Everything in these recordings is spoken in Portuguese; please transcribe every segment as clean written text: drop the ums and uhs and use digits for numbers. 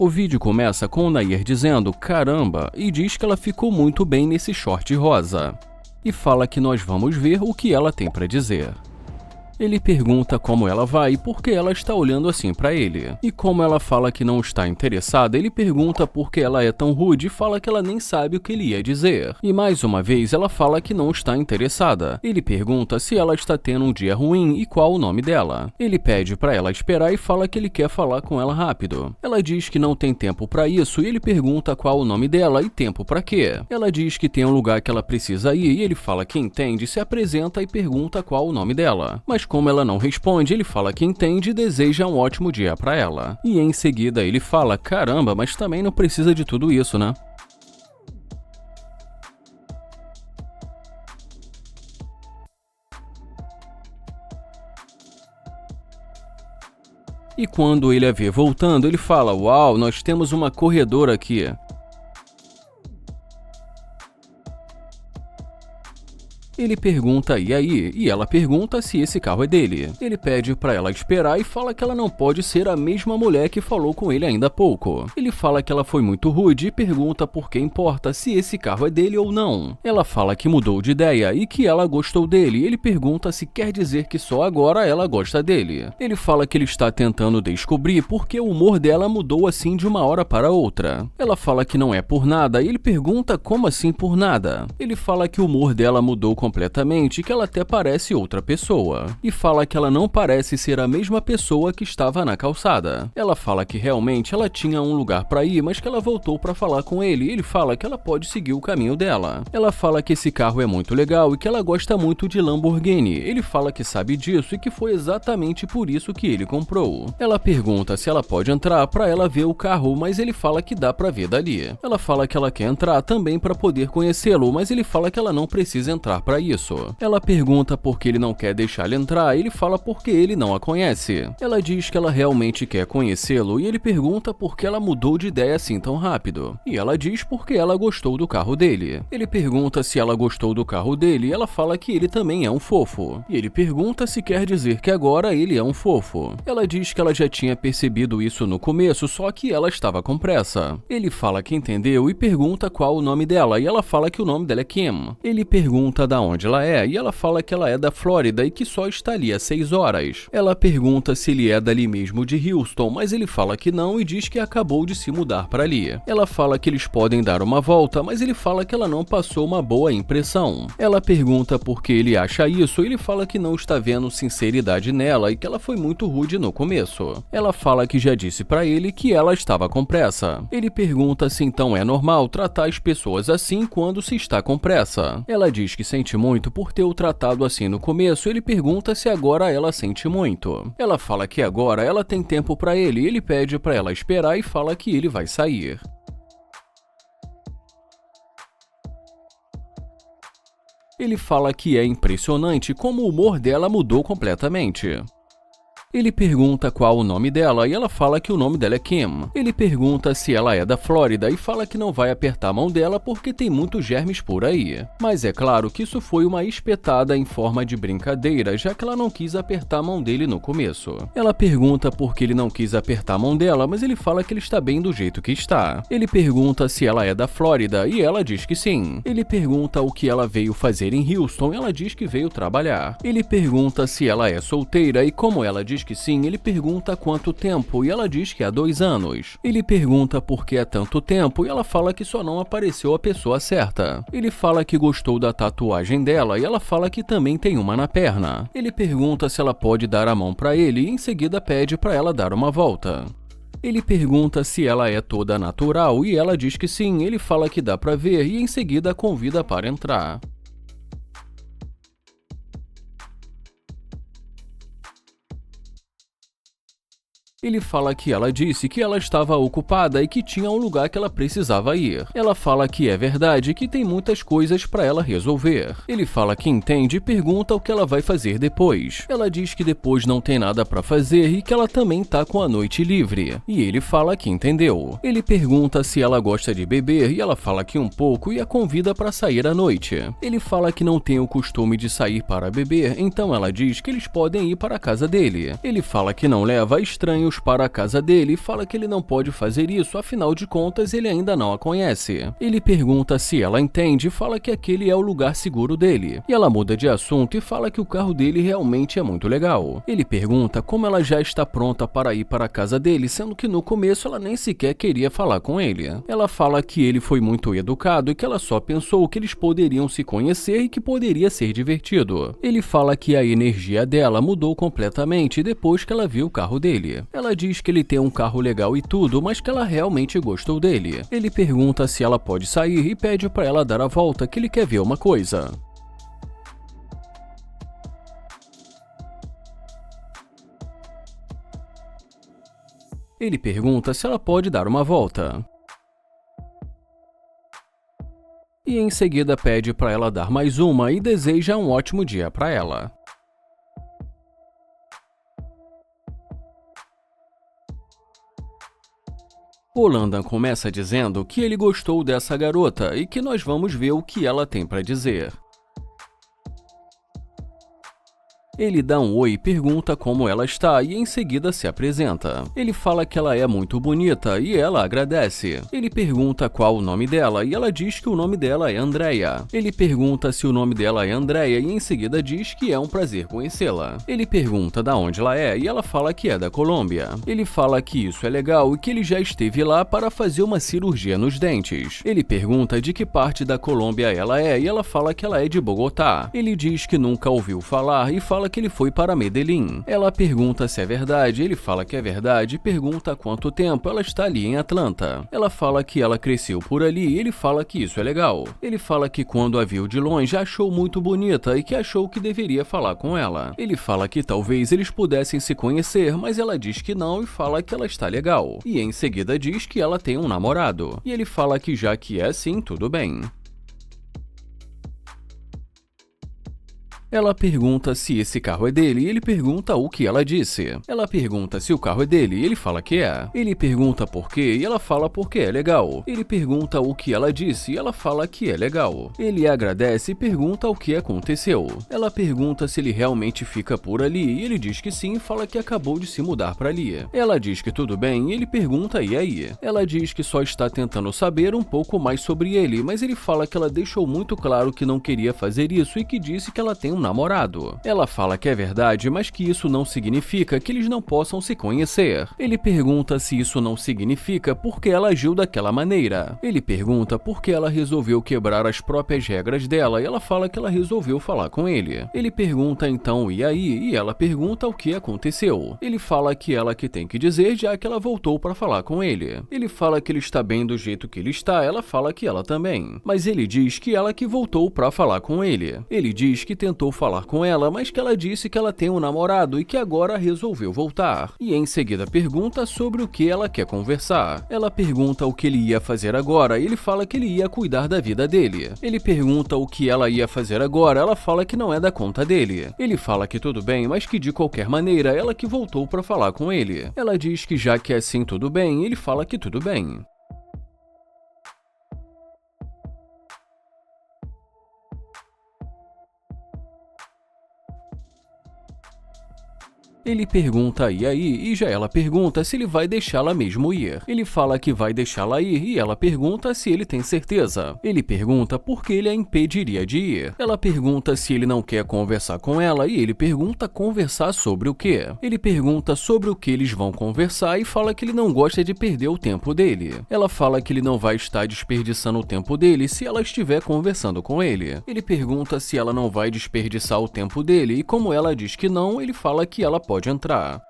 O vídeo começa com Nair dizendo "caramba" e diz que ela ficou muito bem nesse short rosa. E fala que nós vamos ver o que ela tem para dizer. Ele pergunta como ela vai e por que ela está olhando assim para ele. E como ela fala que não está interessada, ele pergunta por que ela é tão rude e fala que ela nem sabe o que ele ia dizer. E mais uma vez ela fala que não está interessada. Ele pergunta se ela está tendo um dia ruim e qual o nome dela. Ele pede para ela esperar e fala que ele quer falar com ela rápido. Ela diz que não tem tempo para isso e ele pergunta qual o nome dela e tempo para quê. Ela diz que tem um lugar que ela precisa ir e ele fala que entende, se apresenta e pergunta qual o nome dela. Mas como ela não responde, ele fala que entende e deseja um ótimo dia para ela. E em seguida ele fala, caramba, mas também não precisa de tudo isso, né? E quando ele a vê voltando, ele fala, uau, nós temos uma corredora aqui. Ele pergunta e aí, e ela pergunta se esse carro é dele. Ele pede pra ela esperar e fala que ela não pode ser a mesma mulher que falou com ele ainda há pouco. Ele fala que ela foi muito rude e pergunta por que importa se esse carro é dele ou não. Ela fala que mudou de ideia e que ela gostou dele. Ele pergunta se quer dizer que só agora ela gosta dele. Ele fala que ele está tentando descobrir por que o humor dela mudou assim de uma hora para outra. Ela fala que não é por nada e ele pergunta como assim por nada. Ele fala que o humor dela mudou completamente, que ela até parece outra pessoa. E fala que ela não parece ser a mesma pessoa que estava na calçada. Ela fala que realmente ela tinha um lugar para ir, mas que ela voltou para falar com ele e ele fala que ela pode seguir o caminho dela. Ela fala que esse carro é muito legal e que ela gosta muito de Lamborghini. Ele fala que sabe disso e que foi exatamente por isso que ele comprou. Ela pergunta se ela pode entrar para ela ver o carro, mas ele fala que dá para ver dali. Ela fala que ela quer entrar também para poder conhecê-lo, mas ele fala que ela não precisa entrar para isso. Ela pergunta por que ele não quer deixar ela entrar e ele fala porque ele não a conhece. Ela diz que ela realmente quer conhecê-lo e ele pergunta por que ela mudou de ideia assim tão rápido. E ela diz porque ela gostou do carro dele. Ele pergunta se ela gostou do carro dele e ela fala que ele também é um fofo. E ele pergunta se quer dizer que agora ele é um fofo. Ela diz que ela já tinha percebido isso no começo, só que ela estava com pressa. Ele fala que entendeu e pergunta qual o nome dela e ela fala que o nome dela é Kim. Ele pergunta da onde ela é e ela fala que ela é da Flórida e que só está ali há 6 horas. Ela pergunta se ele é dali mesmo de Houston, mas ele fala que não e diz que acabou de se mudar para ali. Ela fala que eles podem dar uma volta, mas ele fala que ela não passou uma boa impressão. Ela pergunta por que ele acha isso e ele fala que não está vendo sinceridade nela e que ela foi muito rude no começo. Ela fala que já disse para ele que ela estava com pressa. Ele pergunta se então é normal tratar as pessoas assim quando se está com pressa. Ela diz que sente muito por ter o tratado assim no começo. Ele pergunta se agora ela sente muito. Ela fala que agora ela tem tempo para ele e ele pede para ela esperar e fala que ele vai sair. Ele fala que é impressionante como o humor dela mudou completamente. Ele pergunta qual o nome dela e ela fala que o nome dela é Kim. Ele pergunta se ela é da Flórida e fala que não vai apertar a mão dela porque tem muitos germes por aí. Mas é claro que isso foi uma espetada em forma de brincadeira, já que ela não quis apertar a mão dele no começo. Ela pergunta por que ele não quis apertar a mão dela, mas ele fala que ele está bem do jeito que está. Ele pergunta se ela é da Flórida e ela diz que sim. Ele pergunta o que ela veio fazer em Houston e ela diz que veio trabalhar. Ele pergunta se ela é solteira e como ela diz que sim, ele pergunta há quanto tempo e ela diz que há 2 anos. Ele pergunta por que há tanto tempo e ela fala que só não apareceu a pessoa certa. Ele fala que gostou da tatuagem dela e ela fala que também tem uma na perna. Ele pergunta se ela pode dar a mão para ele e em seguida pede para ela dar uma volta. Ele pergunta se ela é toda natural e ela diz que sim. Ele fala que dá para ver e em seguida a convida para entrar. Ele fala que ela disse que ela estava ocupada e que tinha um lugar que ela precisava ir. Ela fala que é verdade e que tem muitas coisas para ela resolver. Ele fala que entende e pergunta o que ela vai fazer depois. Ela diz que depois não tem nada para fazer e que ela também tá com a noite livre. E ele fala que entendeu. Ele pergunta se ela gosta de beber e ela fala que um pouco e a convida para sair à noite. Ele fala que não tem o costume de sair para beber, então ela diz que eles podem ir para a casa dele. Ele fala que não leva estranhos estranhos para a casa dele e fala que ele não pode fazer isso, afinal de contas ele ainda não a conhece. Ele pergunta se ela entende e fala que aquele é o lugar seguro dele. E ela muda de assunto e fala que o carro dele realmente é muito legal. Ele pergunta como ela já está pronta para ir para a casa dele, sendo que no começo ela nem sequer queria falar com ele. Ela fala que ele foi muito educado e que ela só pensou que eles poderiam se conhecer e que poderia ser divertido. Ele fala que a energia dela mudou completamente depois que ela viu o carro dele. Ela diz que ele tem um carro legal e tudo, mas que ela realmente gostou dele. Ele pergunta se ela pode sair e pede para ela dar a volta, que ele quer ver uma coisa. Ele pergunta se ela pode dar uma volta. E em seguida pede para ela dar mais uma e deseja um ótimo dia para ela. O Landon começa dizendo que ele gostou dessa garota e que nós vamos ver o que ela tem para dizer. Ele dá um oi e pergunta como ela está e em seguida se apresenta. Ele fala que ela é muito bonita e ela agradece. Ele pergunta qual o nome dela e ela diz que o nome dela é Andrea. Ele pergunta se o nome dela é Andrea e em seguida diz que é um prazer conhecê-la. Ele pergunta da onde ela é e ela fala que é da Colômbia. Ele fala que isso é legal e que ele já esteve lá para fazer uma cirurgia nos dentes. Ele pergunta de que parte da Colômbia ela é e ela fala que ela é de Bogotá. Ele diz que nunca ouviu falar e fala que ele foi para Medellín. Ela pergunta se é verdade, ele fala que é verdade e pergunta há quanto tempo ela está ali em Atlanta. Ela fala que ela cresceu por ali e ele fala que isso é legal. Ele fala que quando a viu de longe achou muito bonita e que achou que deveria falar com ela. Ele fala que talvez eles pudessem se conhecer, mas ela diz que não e fala que ela está legal. E em seguida diz que ela tem um namorado. E ele fala que já que é assim, tudo bem. Ela pergunta se esse carro é dele e ele pergunta o que ela disse. Ela pergunta se o carro é dele e ele fala que é. Ele pergunta por quê e ela fala porque é legal. Ele pergunta o que ela disse e ela fala que é legal. Ele agradece e pergunta o que aconteceu. Ela pergunta se ele realmente fica por ali e ele diz que sim e fala que acabou de se mudar para ali. Ela diz que tudo bem e ele pergunta e aí? Ela diz que só está tentando saber um pouco mais sobre ele, mas ele fala que ela deixou muito claro que não queria fazer isso e que disse que ela tem um namorado. Ela fala que é verdade, mas que isso não significa que eles não possam se conhecer. Ele pergunta se isso não significa porque ela agiu daquela maneira. Ele pergunta por que ela resolveu quebrar as próprias regras dela e ela fala que ela resolveu falar com ele. Ele pergunta então e aí? E ela pergunta o que aconteceu. Ele fala que ela que tem que dizer já que ela voltou para falar com ele. Ele fala que ele está bem do jeito que ele está, ela fala que ela também. Mas ele diz que ela que voltou para falar com ele. Ele diz que tentou falar com ela, mas que ela disse que ela tem um namorado e que agora resolveu voltar. E em seguida pergunta sobre o que ela quer conversar. Ela pergunta o que ele ia fazer agora e ele fala que ele ia cuidar da vida dele. Ele pergunta o que ela ia fazer agora, ela fala que não é da conta dele. Ele fala que tudo bem, mas que de qualquer maneira ela que voltou para falar com ele. Ela diz que já que é assim tudo bem, ele fala que tudo bem. Ele pergunta e aí, e já ela pergunta se ele vai deixá-la mesmo ir. Ele fala que vai deixá-la ir e ela pergunta se ele tem certeza. Ele pergunta por que ele a impediria de ir. Ela pergunta se ele não quer conversar com ela e ele pergunta conversar sobre o quê. Ele pergunta sobre o que eles vão conversar e fala que ele não gosta de perder o tempo dele. Ela fala que ele não vai estar desperdiçando o tempo dele se ela estiver conversando com ele. Ele pergunta se ela não vai desperdiçar o tempo dele e como ela diz que não, ele fala que ela pode entrar.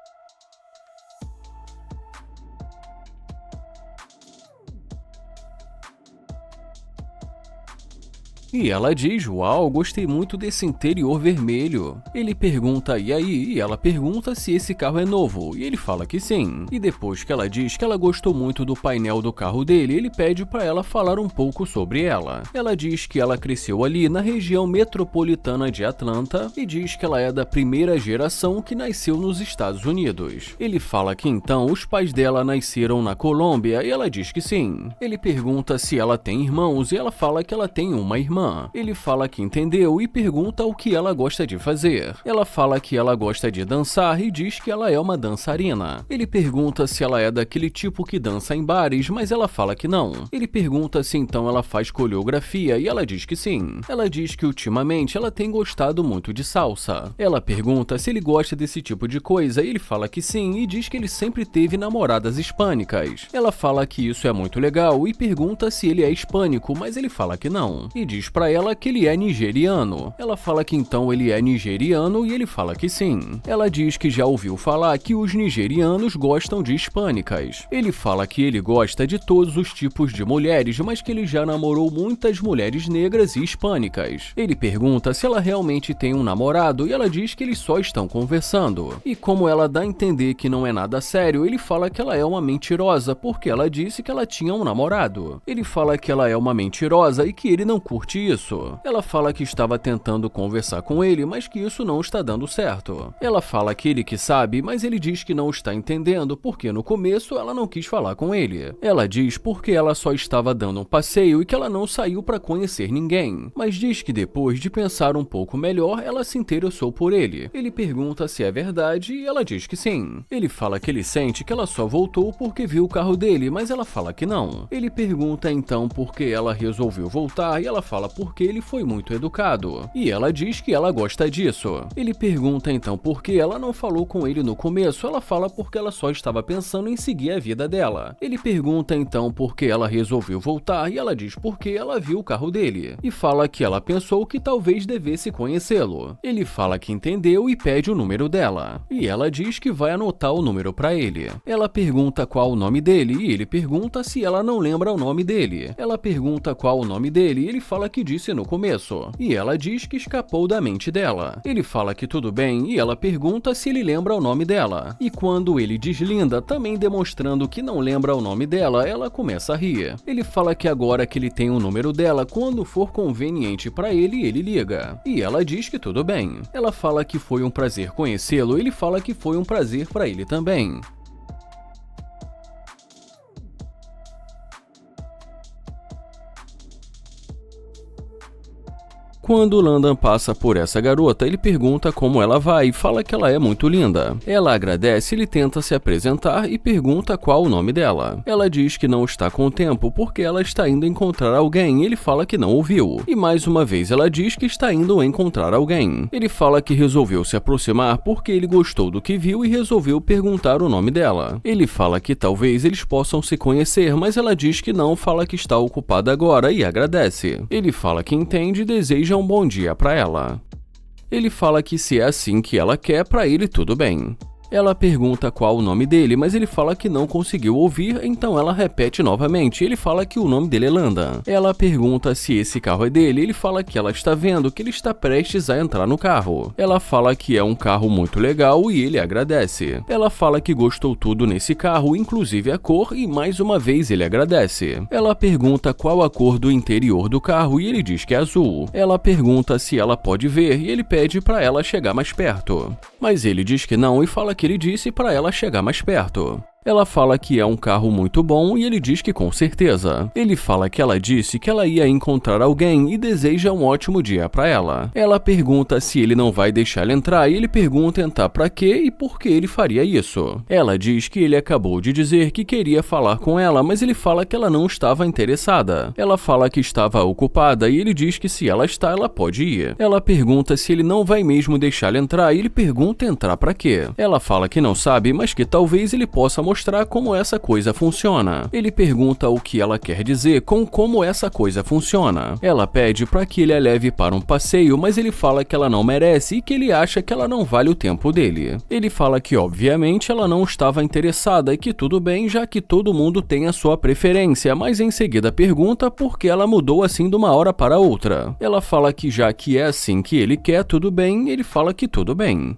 E ela diz, uau, gostei muito desse interior vermelho. Ele pergunta, e aí? E ela pergunta se esse carro é novo, e ele fala que sim. E depois que ela diz que ela gostou muito do painel do carro dele, ele pede para ela falar um pouco sobre ela. Ela diz que ela cresceu ali na região metropolitana de Atlanta e diz que ela é da primeira geração que nasceu nos Estados Unidos. Ele fala que então os pais dela nasceram na Colômbia e ela diz que sim. Ele pergunta se ela tem irmãos e ela fala que ela tem uma irmã. irmã. Ele fala que entendeu e pergunta o que ela gosta de fazer. Ela fala que ela gosta de dançar e diz que ela é uma dançarina. Ele pergunta se ela é daquele tipo que dança em bares, mas ela fala que não. Ele pergunta se então ela faz coreografia e ela diz que sim. Ela diz que ultimamente ela tem gostado muito de salsa. Ela pergunta se ele gosta desse tipo de coisa e ele fala que sim e diz que ele sempre teve namoradas hispânicas. Ela fala que isso é muito legal e pergunta se ele é hispânico, mas ele fala que não. E diz pra ela que ele é nigeriano. Ela fala que então ele é nigeriano e ele fala que sim. Ela diz que já ouviu falar que os nigerianos gostam de hispânicas. Ele fala que ele gosta de todos os tipos de mulheres, mas que ele já namorou muitas mulheres negras e hispânicas. Ele pergunta se ela realmente tem um namorado e ela diz que eles só estão conversando. E como ela dá a entender que não é nada sério, ele fala que ela é uma mentirosa porque ela disse que ela tinha um namorado. Ele fala que ela é uma mentirosa e que ele não curte isso. Ela fala que estava tentando conversar com ele, mas que isso não está dando certo. Ela fala que ele que sabe, mas ele diz que não está entendendo porque no começo ela não quis falar com ele. Ela diz porque ela só estava dando um passeio e que ela não saiu para conhecer ninguém, mas diz que depois de pensar um pouco melhor, ela se interessou por ele. Ele pergunta se é verdade e ela diz que sim. Ele fala que ele sente que ela só voltou porque viu o carro dele, mas ela fala que não. Ele pergunta então por que ela resolveu voltar e ela fala porque ele foi muito educado. E ela diz que ela gosta disso. Ele pergunta então por que ela não falou com ele no começo, ela fala porque ela só estava pensando em seguir a vida dela. Ele pergunta então por que ela resolveu voltar e ela diz porque ela viu o carro dele. E fala que ela pensou que talvez devesse conhecê-lo. Ele fala que entendeu e pede o número dela. E ela diz que vai anotar o número para ele. Ela pergunta qual o nome dele e ele pergunta se ela não lembra o nome dele. Ela pergunta qual o nome dele e ele fala que disse no começo. E ela diz que escapou da mente dela. Ele fala que tudo bem e ela pergunta se ele lembra o nome dela. E quando ele deslinda, também demonstrando que não lembra o nome dela, ela começa a rir. Ele fala que agora que ele tem o número dela, quando for conveniente para ele, ele liga. E ela diz que tudo bem. Ela fala que foi um prazer conhecê-lo, ele fala que foi um prazer para ele também. Quando Landon passa por essa garota, ele pergunta como ela vai e fala que ela é muito linda. Ela agradece, ele tenta se apresentar e pergunta qual o nome dela. Ela diz que não está com tempo porque ela está indo encontrar alguém e ele fala que não ouviu. E mais uma vez ela diz que está indo encontrar alguém. Ele fala que resolveu se aproximar porque ele gostou do que viu e resolveu perguntar o nome dela. Ele fala que talvez eles possam se conhecer, mas ela diz que não, fala que está ocupada agora e agradece. Ele fala que entende e deseja um bom dia para ela. Ele fala que se é assim que ela quer, para ele tudo bem. Ela pergunta qual o nome dele, mas ele fala que não conseguiu ouvir, então ela repete novamente. Ele fala que o nome dele é Landon. Ela pergunta se esse carro é dele, ele fala que ela está vendo que ele está prestes a entrar no carro. Ela fala que é um carro muito legal e ele agradece. Ela fala que gostou tudo nesse carro, inclusive a cor, e mais uma vez ele agradece. Ela pergunta qual a cor do interior do carro e ele diz que é azul. Ela pergunta se ela pode ver e ele pede para ela chegar mais perto. Mas ele diz que não e fala que ele disse para ela chegar mais perto. Ela fala que é um carro muito bom e ele diz que com certeza. Ele fala que ela disse que ela ia encontrar alguém e deseja um ótimo dia para ela. Ela pergunta se ele não vai deixar ela entrar e ele pergunta entrar para quê e por que ele faria isso. Ela diz que ele acabou de dizer que queria falar com ela, mas ele fala que ela não estava interessada. Ela fala que estava ocupada e ele diz que se ela está, ela pode ir. Ela pergunta se ele não vai mesmo deixar ela entrar e ele pergunta entrar para quê. Ela fala que não sabe, mas que talvez ele possa mostrar como essa coisa funciona. Ele pergunta o que ela quer dizer com como essa coisa funciona. Ela pede para que ele a leve para um passeio, mas ele fala que ela não merece e que ele acha que ela não vale o tempo dele. Ele fala que obviamente ela não estava interessada e que tudo bem, já que todo mundo tem a sua preferência, mas em seguida pergunta por que ela mudou assim de uma hora para outra. Ela fala que já que é assim que ele quer, tudo bem, ele fala que tudo bem.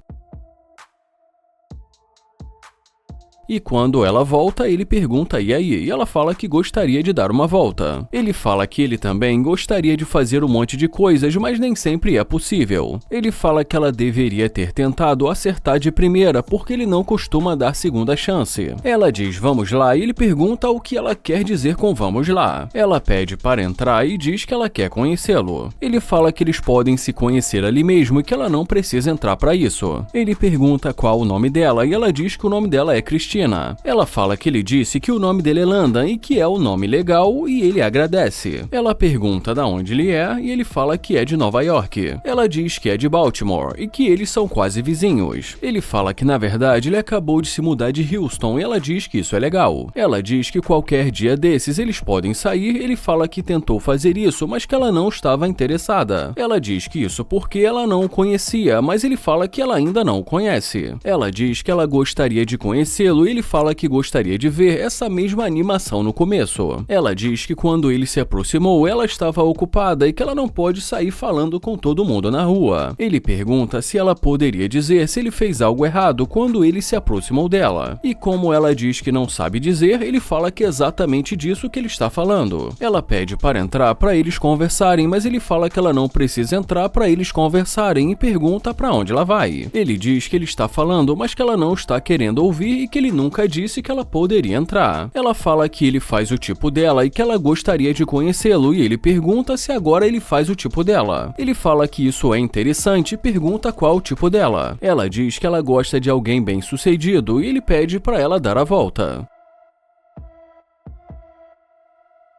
E quando ela volta, ele pergunta e aí? E ela fala que gostaria de dar uma volta. Ele fala que ele também gostaria de fazer um monte de coisas, mas nem sempre é possível. Ele fala que ela deveria ter tentado acertar de primeira, porque ele não costuma dar segunda chance. Ela diz vamos lá e ele pergunta o que ela quer dizer com vamos lá. Ela pede para entrar e diz que ela quer conhecê-lo. Ele fala que eles podem se conhecer ali mesmo e que ela não precisa entrar para isso. Ele pergunta qual o nome dela e ela diz que o nome dela é Cristina. Ela fala que ele disse que o nome dele é Landon e que é o nome legal e ele agradece. Ela pergunta de onde ele é e ele fala que é de Nova York. Ela diz que é de Baltimore e que eles são quase vizinhos. Ele fala que na verdade ele acabou de se mudar de Houston e ela diz que isso é legal. Ela diz que qualquer dia desses eles podem sair. Ele fala que tentou fazer isso, mas que ela não estava interessada. Ela diz que isso porque ela não o conhecia, mas ele fala que ela ainda não o conhece. Ela diz que ela gostaria de conhecê-lo e ele fala que gostaria de ver essa mesma animação no começo. Ela diz que quando ele se aproximou, ela estava ocupada e que ela não pode sair falando com todo mundo na rua. Ele pergunta se ela poderia dizer se ele fez algo errado quando ele se aproximou dela. E como ela diz que não sabe dizer, ele fala que é exatamente disso que ele está falando. Ela pede para entrar para eles conversarem, mas ele fala que ela não precisa entrar para eles conversarem e pergunta para onde ela vai. Ele diz que ele está falando, mas que ela não está querendo ouvir e que ele nunca disse que ela poderia entrar. Ela fala que ele faz o tipo dela e que ela gostaria de conhecê-lo e ele pergunta se agora ele faz o tipo dela. Ele fala que isso é interessante e pergunta qual o tipo dela. Ela diz que ela gosta de alguém bem-sucedido e ele pede para ela dar a volta.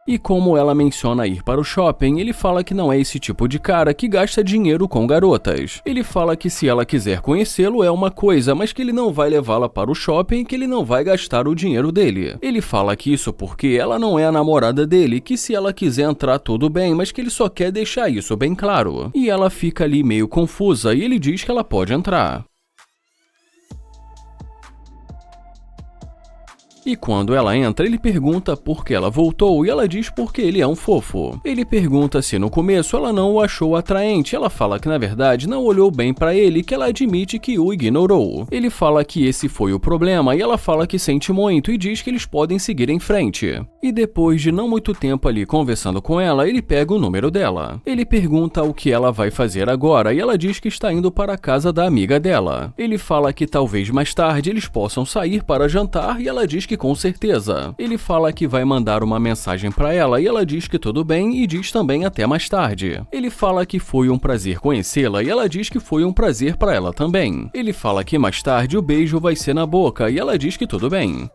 E como ela menciona ir para o shopping, ele fala que não é esse tipo de cara que gasta dinheiro com garotas. Ele fala que se ela quiser conhecê-lo é uma coisa, mas que ele não vai levá-la para o shopping e que ele não vai gastar o dinheiro dele. Ele fala que isso porque ela não é a namorada dele, que se ela quiser entrar tudo bem, mas que ele só quer deixar isso bem claro. E ela fica ali meio confusa e ele diz que ela pode entrar. E quando ela entra, ele pergunta por que ela voltou e ela diz porque ele é um fofo. Ele pergunta se no começo ela não o achou atraente. Ela fala que na verdade não olhou bem pra ele e que ela admite que o ignorou. Ele fala que esse foi o problema e ela fala que sente muito e diz que eles podem seguir em frente. E depois de não muito tempo ali conversando com ela, ele pega o número dela. Ele pergunta o que ela vai fazer agora e ela diz que está indo para a casa da amiga dela. Ele fala que talvez mais tarde eles possam sair para jantar e ela diz que com certeza. Ele fala que vai mandar uma mensagem para ela e ela diz que tudo bem e diz também até mais tarde. Ele fala que foi um prazer conhecê-la e ela diz que foi um prazer para ela também. Ele fala que mais tarde o beijo vai ser na boca e ela diz que tudo bem.